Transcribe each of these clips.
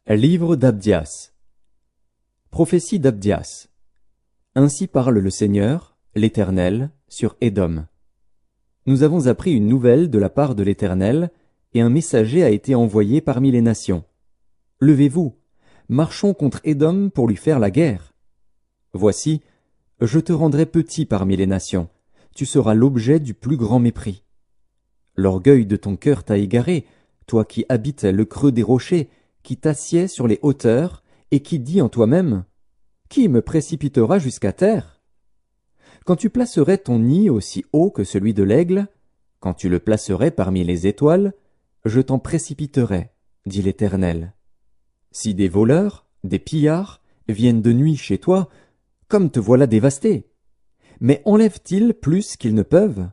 Livre d'Abdias. Prophétie d'Abdias. Ainsi parle le Seigneur, l'Éternel, sur Édom. Nous avons appris une nouvelle de la part de l'Éternel, et un messager a été envoyé parmi les nations. Levez-vous, marchons contre Édom pour lui faire la guerre. Voici, je te rendrai petit parmi les nations, tu seras l'objet du plus grand mépris. L'orgueil de ton cœur t'a égaré, toi qui habites le creux des rochers, qui t'assieds sur les hauteurs, et qui dis en toi-même, « Qui me précipitera jusqu'à terre ?» Quand tu placerais ton nid aussi haut que celui de l'aigle, quand tu le placerais parmi les étoiles, je t'en précipiterai, dit l'Éternel. Si des voleurs, des pillards, viennent de nuit chez toi, comme te voilà dévasté, mais enlèvent-ils plus qu'ils ne peuvent?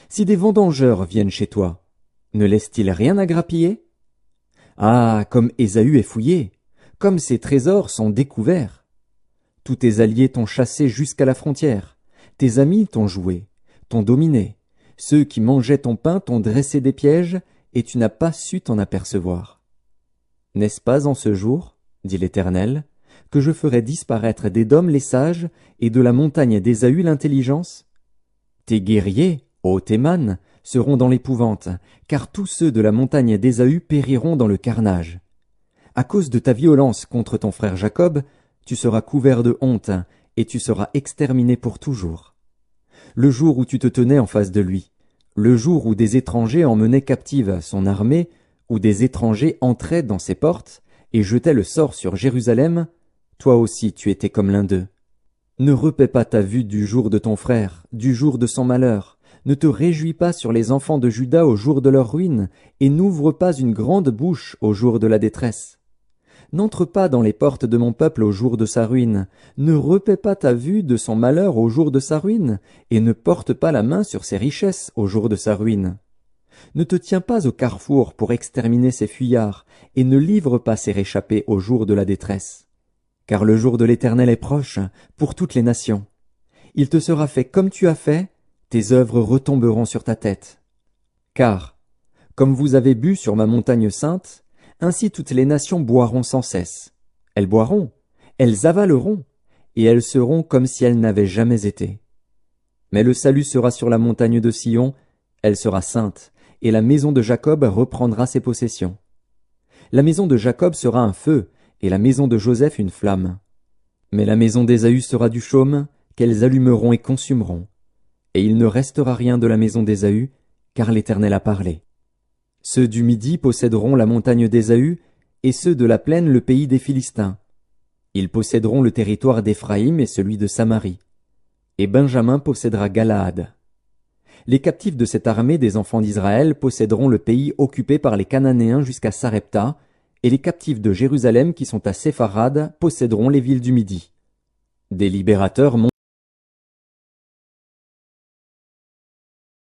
Si des vendangeurs viennent chez toi, ne laissent-ils rien à grappiller? Ah, comme Ésaü est fouillé, comme ses trésors sont découverts. Tous tes alliés t'ont chassé jusqu'à la frontière, tes amis t'ont joué, t'ont dominé, ceux qui mangeaient ton pain t'ont dressé des pièges, et tu n'as pas su t'en apercevoir. N'est-ce pas en ce jour, dit l'Éternel, que je ferai disparaître d'Édom les sages, et de la montagne d'Ésaü l'intelligence? Tes guerriers, ô Théman, seront dans l'épouvante, car tous ceux de la montagne d'Ésaü périront dans le carnage. À cause de ta violence contre ton frère Jacob, tu seras couvert de honte, et tu seras exterminé pour toujours. Le jour où tu te tenais en face de lui, le jour où des étrangers emmenaient captive son armée, où des étrangers entraient dans ses portes, et jetaient le sort sur Jérusalem, toi aussi tu étais comme l'un d'eux. Ne repaie pas ta vue du jour de ton frère, du jour de son malheur. Ne te réjouis pas sur les enfants de Juda au jour de leur ruine, et n'ouvre pas une grande bouche au jour de la détresse. N'entre pas dans les portes de mon peuple au jour de sa ruine, ne repaie pas ta vue de son malheur au jour de sa ruine, et ne porte pas la main sur ses richesses au jour de sa ruine. Ne te tiens pas au carrefour pour exterminer ses fuyards, et ne livre pas ses réchappés au jour de la détresse. Car le jour de l'Éternel est proche, pour toutes les nations. Il te sera fait comme tu as fait, tes œuvres retomberont sur ta tête. Car, comme vous avez bu sur ma montagne sainte, ainsi toutes les nations boiront sans cesse. Elles boiront, elles avaleront, et elles seront comme si elles n'avaient jamais été. Mais le salut sera sur la montagne de Sion, elle sera sainte, et la maison de Jacob reprendra ses possessions. La maison de Jacob sera un feu, et la maison de Joseph une flamme. Mais la maison d'Ésaü sera du chaume, qu'elles allumeront et consumeront. Et il ne restera rien de la maison d'Ésaü, car l'Éternel a parlé. Ceux du Midi posséderont la montagne d'Ésaü, et ceux de la plaine le pays des Philistins. Ils posséderont le territoire d'Éphraïm et celui de Samarie. Et Benjamin possédera Galaad. Les captifs de cette armée des enfants d'Israël posséderont le pays occupé par les Cananéens jusqu'à Sarepta, et les captifs de Jérusalem qui sont à Sépharad posséderont les villes du Midi. Des libérateurs